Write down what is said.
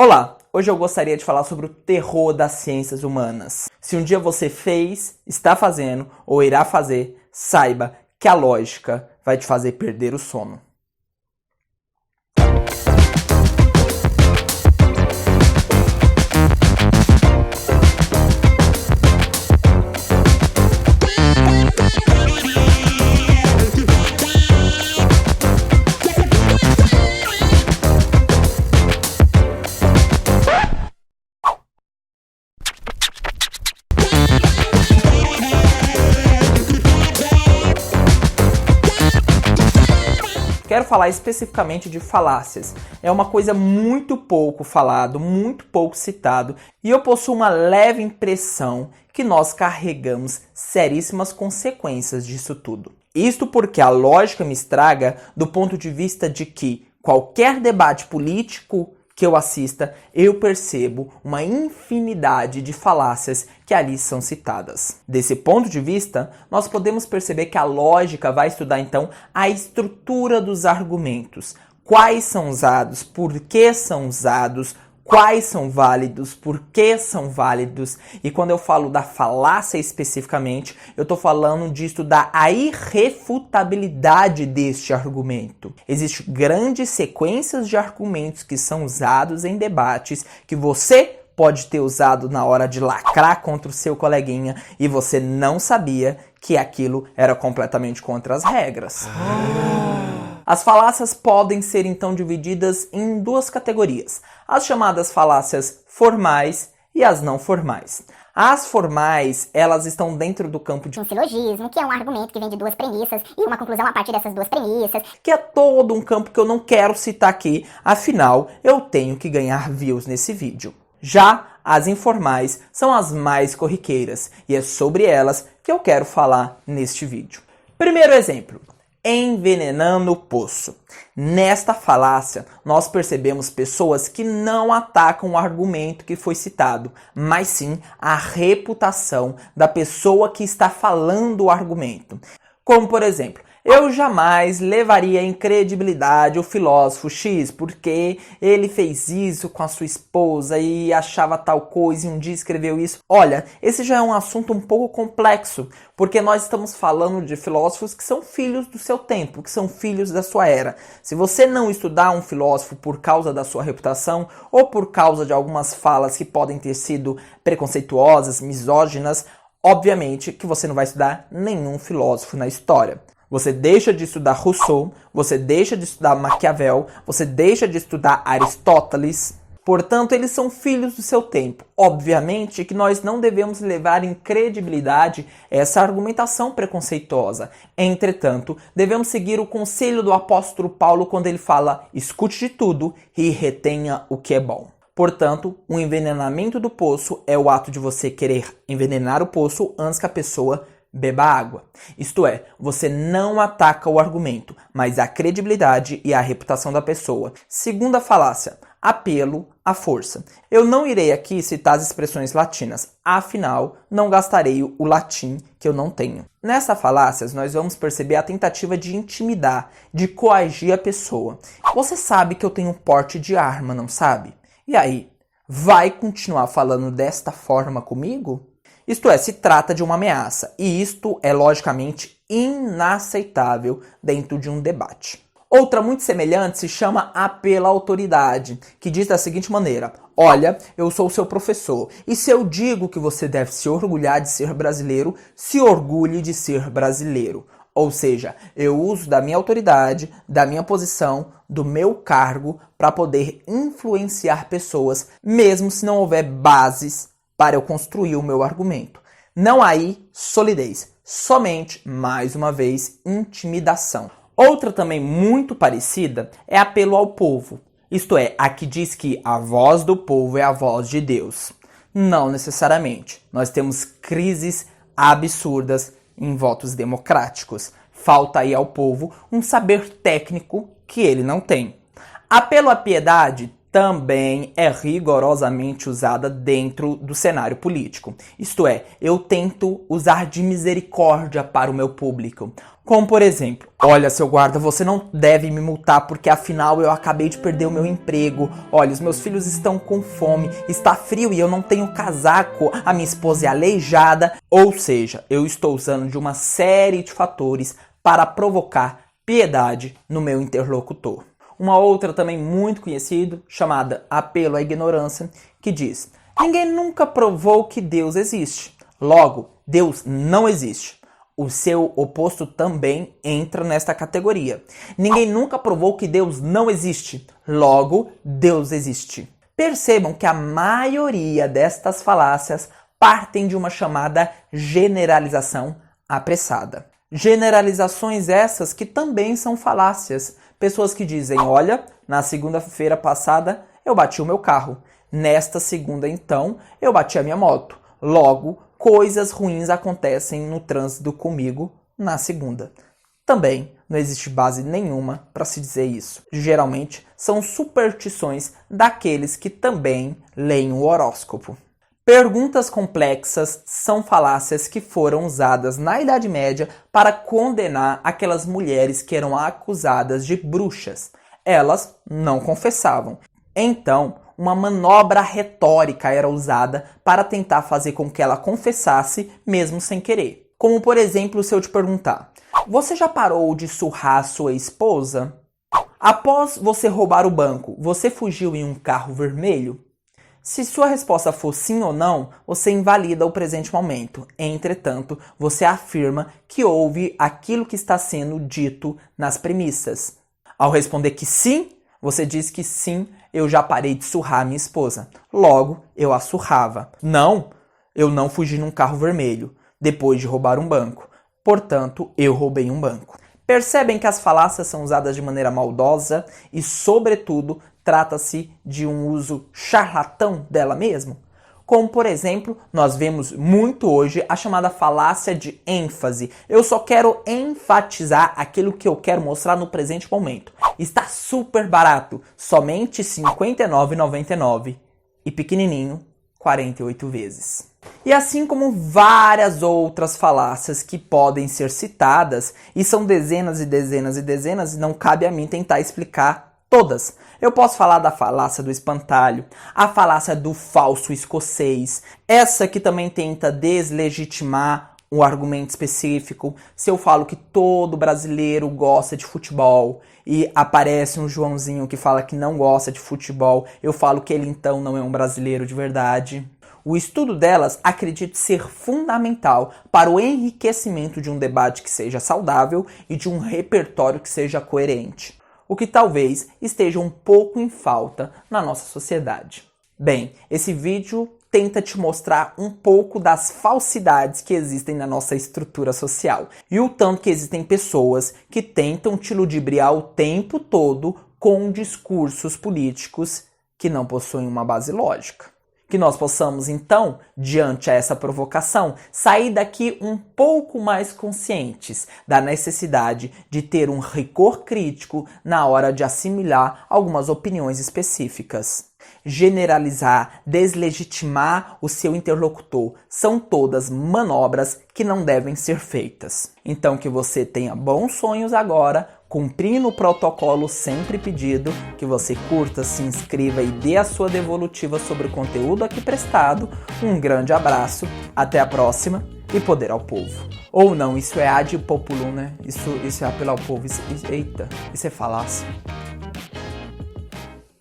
Olá, hoje eu gostaria de falar sobre o terror das ciências humanas. Se um dia você fez, está fazendo ou irá fazer, saiba que a lógica vai te fazer perder o sono. Quero falar especificamente de falácias. É uma coisa muito pouco falado, muito pouco citado, e eu possuo uma leve impressão que nós carregamos seríssimas consequências disso tudo. Isto porque a lógica me estraga do ponto de vista de que qualquer debate político que eu assista, eu percebo uma infinidade de falácias que ali são citadas. Desse ponto de vista, nós podemos perceber que a lógica vai estudar então a estrutura dos argumentos. Quais são usados, por que são usados, quais são válidos, por que são válidos. E quando eu falo da falácia especificamente, eu estou falando de estudar a irrefutabilidade deste argumento. Existem grandes sequências de argumentos que são usados em debates que você pode ter usado na hora de lacrar contra o seu coleguinha e você não sabia que aquilo era completamente contra as regras. As falácias podem ser então divididas em duas categorias, as chamadas falácias formais e as não formais. As formais, elas estão dentro do campo de um silogismo, que é um argumento que vem de duas premissas e uma conclusão a partir dessas duas premissas, que é todo um campo que eu não quero citar aqui, afinal eu tenho que ganhar views nesse vídeo. Já as informais são as mais corriqueiras e é sobre elas que eu quero falar neste vídeo. Primeiro exemplo. Envenenando o poço. Nesta falácia, nós percebemos pessoas que não atacam o argumento que foi citado, mas sim a reputação da pessoa que está falando o argumento. Como, por exemplo, eu jamais levaria em credibilidade o filósofo X porque ele fez isso com a sua esposa e achava tal coisa e um dia escreveu isso. Olha, esse já é um assunto um pouco complexo, porque nós estamos falando de filósofos que são filhos do seu tempo, que são filhos da sua era. Se você não estudar um filósofo por causa da sua reputação ou por causa de algumas falas que podem ter sido preconceituosas, misóginas, obviamente que você não vai estudar nenhum filósofo na história. Você deixa de estudar Rousseau, você deixa de estudar Maquiavel, você deixa de estudar Aristóteles. Portanto, eles são filhos do seu tempo. Obviamente que nós não devemos levar em credibilidade essa argumentação preconceituosa. Entretanto, devemos seguir o conselho do apóstolo Paulo quando ele fala: escute de tudo e retenha o que é bom. Portanto, o envenenamento do poço é o ato de você querer envenenar o poço antes que a pessoa beba água. Isto é, você não ataca o argumento, mas a credibilidade e a reputação da pessoa. Segunda falácia, apelo à força. Eu não irei aqui citar as expressões latinas, afinal, não gastarei o latim que eu não tenho. Nessa falácia, nós vamos perceber a tentativa de intimidar, de coagir a pessoa. Você sabe que eu tenho porte de arma, não sabe? E aí, vai continuar falando desta forma comigo? Isto é, se trata de uma ameaça, e isto é logicamente inaceitável dentro de um debate. Outra muito semelhante se chama apelo à autoridade, que diz da seguinte maneira: olha, eu sou seu professor, e se eu digo que você deve se orgulhar de ser brasileiro, se orgulhe de ser brasileiro. Ou seja, eu uso da minha autoridade, da minha posição, do meu cargo para poder influenciar pessoas, mesmo se não houver bases para eu construir o meu argumento. Não há aí solidez, somente, mais uma vez, intimidação. Outra também muito parecida é apelo ao povo, isto é, a que diz que a voz do povo é a voz de Deus. Não necessariamente. Nós temos crises absurdas em votos democráticos. Falta aí ao povo um saber técnico que ele não tem. Apelo à piedade também é rigorosamente usada dentro do cenário político. Isto é, eu tento usar de misericórdia para o meu público. Como por exemplo, olha seu guarda, você não deve me multar porque afinal eu acabei de perder o meu emprego. Olha, os meus filhos estão com fome, está frio e eu não tenho casaco, a minha esposa é aleijada. Ou seja, eu estou usando de uma série de fatores para provocar piedade no meu interlocutor. Uma outra também muito conhecida, chamada apelo à ignorância, que diz: ninguém nunca provou que Deus existe. Logo, Deus não existe. O seu oposto também entra nesta categoria. Ninguém nunca provou que Deus não existe. Logo, Deus existe. Percebam que a maioria destas falácias partem de uma chamada generalização apressada. Generalizações essas que também são falácias. Pessoas que dizem, olha, na segunda-feira passada eu bati o meu carro. Nesta segunda, então, eu bati a minha moto. Logo, coisas ruins acontecem no trânsito comigo na segunda. Também não existe base nenhuma para se dizer isso. Geralmente, são superstições daqueles que também leem o horóscopo. Perguntas complexas são falácias que foram usadas na Idade Média para condenar aquelas mulheres que eram acusadas de bruxas. Elas não confessavam. Então, uma manobra retórica era usada para tentar fazer com que ela confessasse mesmo sem querer. Como, por exemplo, se eu te perguntar: você já parou de surrar sua esposa? Após você roubar o banco, você fugiu em um carro vermelho? Se sua resposta for sim ou não, você invalida o presente momento. Entretanto, você afirma que houve aquilo que está sendo dito nas premissas. Ao responder que sim, você diz que sim, eu já parei de surrar minha esposa. Logo, eu a surrava. Não, eu não fugi num carro vermelho, depois de roubar um banco. Portanto, eu roubei um banco. Percebem que as falácias são usadas de maneira maldosa e, sobretudo, trata-se de um uso charlatão dela mesmo? Como, por exemplo, nós vemos muito hoje a chamada falácia de ênfase. Eu só quero enfatizar aquilo que eu quero mostrar no presente momento. Está super barato, somente R$ 59,99 e pequenininho, 48 vezes. E assim como várias outras falácias que podem ser citadas, e são dezenas e dezenas e dezenas, e não cabe a mim tentar explicar todas. Eu posso falar da falácia do espantalho, a falácia do falso escocês, essa que também tenta deslegitimar um argumento específico. Se eu falo que todo brasileiro gosta de futebol e aparece um Joãozinho que fala que não gosta de futebol, eu falo que ele então não é um brasileiro de verdade. O estudo delas acredito ser fundamental para o enriquecimento de um debate que seja saudável e de um repertório que seja coerente, o que talvez esteja um pouco em falta na nossa sociedade. Bem, esse vídeo tenta te mostrar um pouco das falsidades que existem na nossa estrutura social e o tanto que existem pessoas que tentam te ludibriar o tempo todo com discursos políticos que não possuem uma base lógica. Que nós possamos, então, diante a essa provocação, sair daqui um pouco mais conscientes da necessidade de ter um rigor crítico na hora de assimilar algumas opiniões específicas. Generalizar, deslegitimar o seu interlocutor são todas manobras que não devem ser feitas. Então que você tenha bons sonhos agora, cumprindo o protocolo sempre pedido, que você curta, se inscreva e dê a sua devolutiva sobre o conteúdo aqui prestado. Um grande abraço, até a próxima e poder ao povo. Ou não, isso é ad populum, né? Isso é apelo ao povo, eita, isso é falácia.